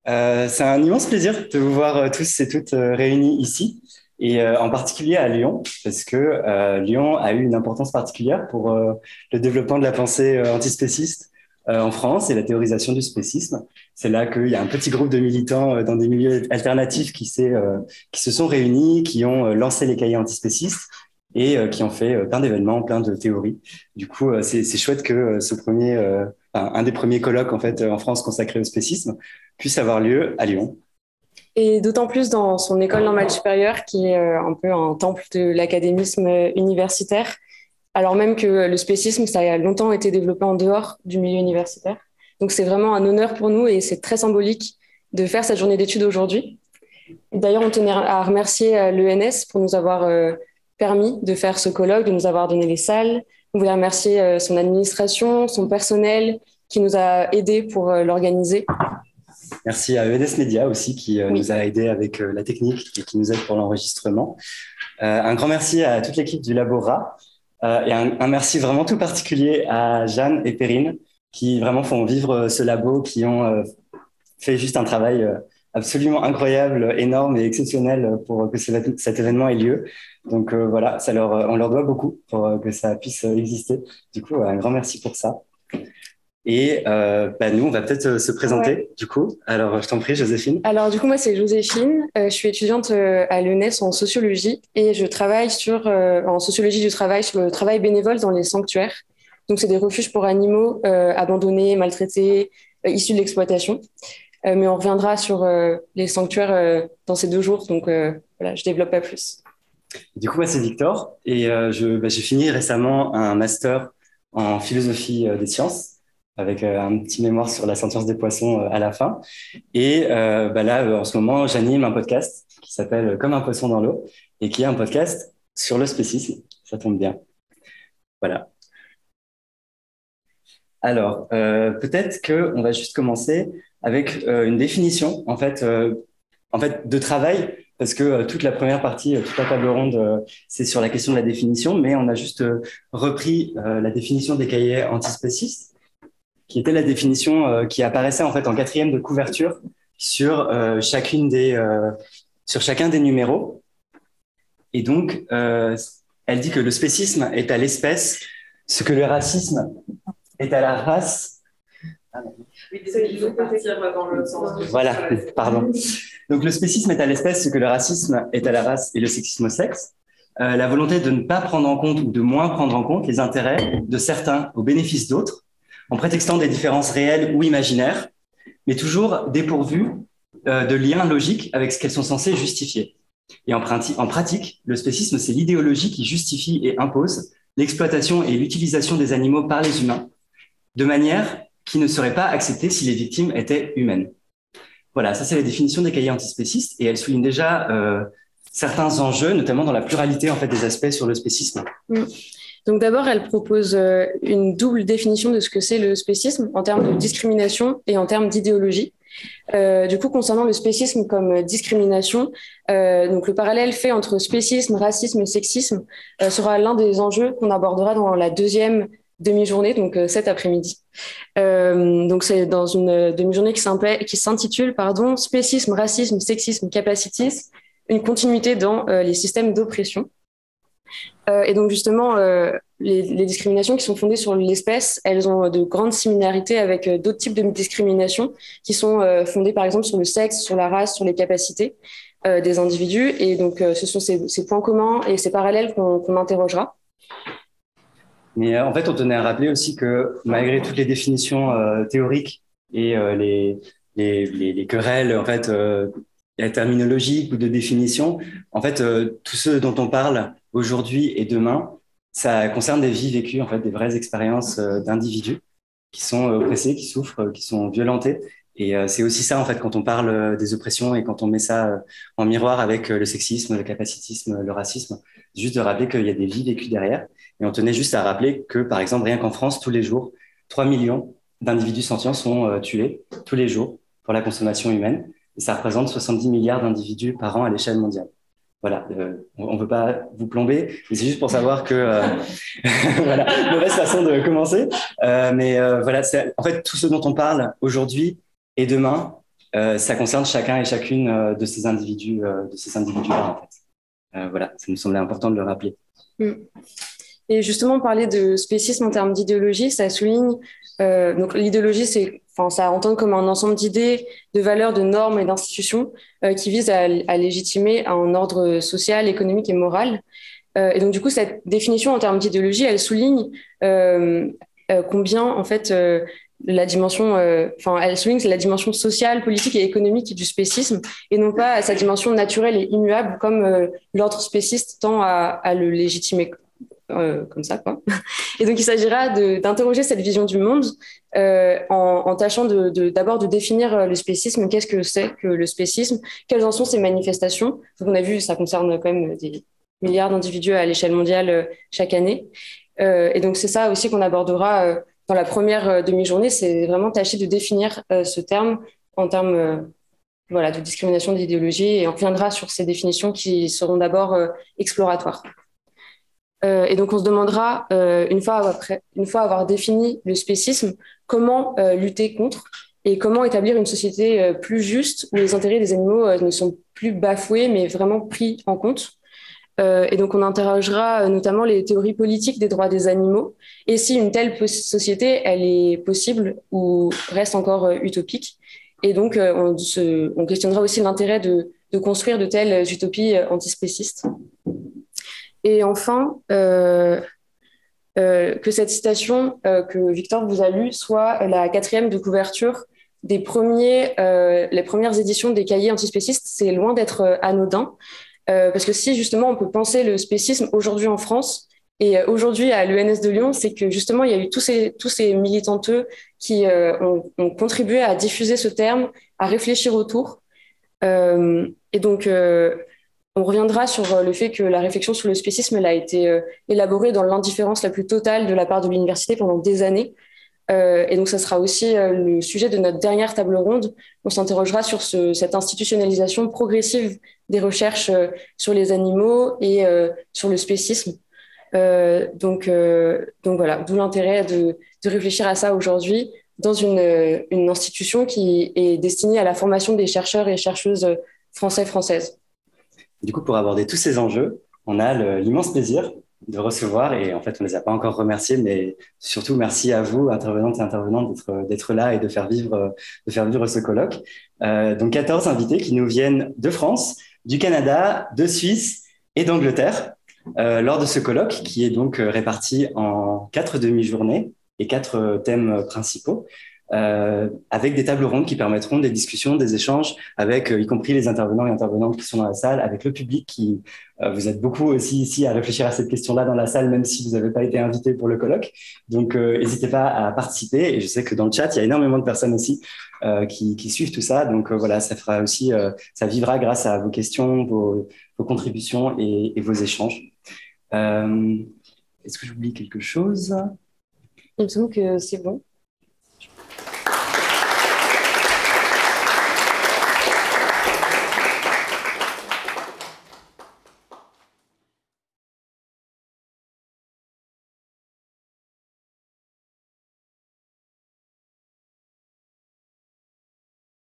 C'est un immense plaisir de vous voir tous et toutes réunis ici, et en particulier à Lyon, parce que Lyon a eu une importance particulière pour le développement de la pensée antispéciste en France et la théorisation du spécisme. C'est là qu'il y a un petit groupe de militants dans des milieux alternatifs qui se sont réunis, qui ont lancé les cahiers antispécistes et qui ont fait plein d'événements, plein de théories. Du coup, c'est chouette que un des premiers colloques en fait en France consacré au spécisme puisse avoir lieu à Lyon. Et d'autant plus dans son école normale supérieure, qui est un peu un temple de l'académisme universitaire, alors même que le spécisme, ça a longtemps été développé en dehors du milieu universitaire. Donc c'est vraiment un honneur pour nous et c'est très symbolique de faire cette journée d'études aujourd'hui. D'ailleurs, on tenait à remercier l'ENS pour nous avoir permis de faire ce colloque, de nous avoir donné les salles. On voulait remercier son administration, son personnel qui nous a aidés pour l'organiser. Merci à EDS Media aussi qui nous a aidés avec la technique et qui nous aide pour l'enregistrement. Un grand merci à toute l'équipe du Labora et un merci vraiment tout particulier à Jeanne et Perrine qui vraiment font vivre ce labo, qui ont fait juste un travail absolument incroyable, énorme et exceptionnel pour que cet événement ait lieu. Donc voilà, on leur doit beaucoup pour que ça puisse exister. Du coup, un grand merci pour ça. Et nous, on va peut-être se présenter, du coup. Alors, je t'en prie, Joséphine. Alors, du coup, moi, c'est Joséphine. Je suis étudiante à l'ENS en sociologie et je travaille en sociologie du travail, sur le travail bénévole dans les sanctuaires. Donc, c'est des refuges pour animaux abandonnés, maltraités, issus de l'exploitation. Mais on reviendra sur les sanctuaires dans ces 2 jours. Donc, voilà, je développe pas plus. Du coup, moi, c'est Victor et j'ai fini récemment un master en philosophie des sciences avec un petit mémoire sur la sentience des poissons à la fin. Et en ce moment, j'anime un podcast qui s'appelle Comme un poisson dans l'eau et qui est un podcast sur le spécisme. Ça tombe bien. Voilà. Alors, peut-être qu'on va juste commencer avec une définition, en fait, de travail, parce que toute la première partie, toute la table ronde, c'est sur la question de la définition, mais on a juste repris la définition des cahiers antispécistes, qui était la définition qui apparaissait en fait en 4e de couverture sur sur chacun des numéros. Et donc, elle dit que le spécisme est à l'espèce ce que le racisme est à la race. Oui, désolé, il faut partir dans le sens. Voilà, pardon. Donc, le spécisme est à l'espèce ce que le racisme est à la race et le sexisme au sexe. La volonté de ne pas prendre en compte ou de moins prendre en compte les intérêts de certains au bénéfice d'autres, en prétextant des différences réelles ou imaginaires, mais toujours dépourvues de liens logiques avec ce qu'elles sont censées justifier. Et en pratique, le spécisme, c'est l'idéologie qui justifie et impose l'exploitation et l'utilisation des animaux par les humains, de manière qui ne serait pas acceptée si les victimes étaient humaines. Voilà, ça c'est la définition des cahiers antispécistes, et elle souligne déjà certains enjeux, notamment dans la pluralité en fait, des aspects sur le spécisme. Donc d'abord, elle propose une double définition de ce que c'est le spécisme en termes de discrimination et en termes d'idéologie. Du coup, concernant le spécisme comme discrimination, donc le parallèle fait entre spécisme, racisme et sexisme sera l'un des enjeux qu'on abordera dans la 2e demi-journée, donc cet après-midi. Donc c'est dans une demi-journée qui s'intitule Spécisme, racisme, sexisme, capacitisme, une continuité dans les systèmes d'oppression. Et donc justement, les discriminations qui sont fondées sur l'espèce, elles ont de grandes similarités avec d'autres types de discriminations qui sont fondées par exemple sur le sexe, sur la race, sur les capacités des individus. Et donc ce sont ces points communs et ces parallèles qu'on interrogera. Mais en fait, on tenait à rappeler aussi que malgré toutes les définitions théoriques et les querelles en fait terminologiques ou de définition, en fait, tout ce dont on parle aujourd'hui et demain, ça concerne des vies vécues, en fait, des vraies expériences d'individus qui sont oppressés, qui souffrent, qui sont violentés. Et c'est aussi ça, en fait, quand on parle des oppressions et quand on met ça en miroir avec le sexisme, le capacitisme, le racisme, juste de rappeler qu'il y a des vies vécues derrière. Et on tenait juste à rappeler que, par exemple, rien qu'en France, tous les jours, 3 millions d'individus sentients sont tués tous les jours pour la consommation humaine. Et ça représente 70 milliards d'individus par an à l'échelle mondiale. Voilà, on ne veut pas vous plomber, mais c'est juste pour savoir que voilà, mauvaise façon de commencer. Voilà, en fait, tout ce dont on parle aujourd'hui et demain, Ça concerne chacun et chacune de ces individus-là, en fait. Voilà, ça me semblait important de le rappeler. Et justement, parler de spécisme en termes d'idéologie, ça souligne, donc l'idéologie, ça à entendre comme un ensemble d'idées, de valeurs, de normes et d'institutions qui visent à légitimer un ordre social, économique et moral. Et donc, du coup, cette définition en termes d'idéologie, elle souligne combien, en fait, la dimension, elle souligne la dimension sociale, politique et économique du spécisme, et non pas sa dimension naturelle et immuable, comme l'ordre spéciste tend à le légitimer. Comme ça, quoi. Et donc, il s'agira d'interroger cette vision du monde en tâchant d'abord de définir le spécisme. Qu'est-ce que c'est que le spécisme? Quelles en sont ses manifestations? Donc, on a vu, ça concerne quand même des milliards d'individus à l'échelle mondiale chaque année. Et donc, c'est ça aussi qu'on abordera dans la première demi-journée. C'est vraiment tâcher de définir ce terme en termes voilà, de discrimination d'idéologie. Et on reviendra sur ces définitions qui seront d'abord exploratoires. Et donc, on se demandera, une fois avoir défini le spécisme, comment lutter contre et comment établir une société plus juste où les intérêts des animaux ne sont plus bafoués, mais vraiment pris en compte. Et donc, on interrogera notamment les théories politiques des droits des animaux et si une telle société, elle est possible ou reste encore utopique. Et donc, on questionnera aussi l'intérêt de construire de telles utopies antispécistes. Et enfin, que cette citation que Victor vous a lue soit la 4e de couverture les premières éditions des cahiers antispécistes. C'est loin d'être anodin, parce que si justement on peut penser le spécisme aujourd'hui en France et aujourd'hui à l'ENS de Lyon, c'est que justement il y a eu tous ces militanteux qui ont contribué à diffuser ce terme, à réfléchir autour. Et donc, on reviendra sur le fait que la réflexion sur le spécisme elle a été élaborée dans l'indifférence la plus totale de la part de l'université pendant des années. Et donc, ça sera aussi le sujet de notre dernière table ronde. On s'interrogera sur cette institutionnalisation progressive des recherches sur les animaux et sur le spécisme. Donc voilà, d'où l'intérêt de réfléchir à ça aujourd'hui dans une institution qui est destinée à la formation des chercheurs et chercheuses françaises. Du coup, pour aborder tous ces enjeux, on a l'immense plaisir de recevoir, et en fait, on ne les a pas encore remerciés, mais surtout merci à vous, intervenantes et intervenants, d'être là et de faire vivre ce colloque. Donc, 14 invités qui nous viennent de France, du Canada, de Suisse et d'Angleterre, lors de ce colloque qui est donc réparti en 4 demi-journées et 4 thèmes principaux. Avec des tables rondes qui permettront des discussions, des échanges avec, y compris les intervenants et intervenantes qui sont dans la salle, avec le public qui, vous êtes beaucoup aussi ici à réfléchir à cette question-là dans la salle, même si vous n'avez pas été invité pour le colloque. Donc, n'hésitez pas à participer. Et je sais que dans le chat, il y a énormément de personnes aussi qui suivent tout ça. Donc, voilà, ça fera aussi, ça vivra grâce à vos questions, vos contributions et vos échanges. Est-ce que j'oublie quelque chose? Il me semble que c'est bon.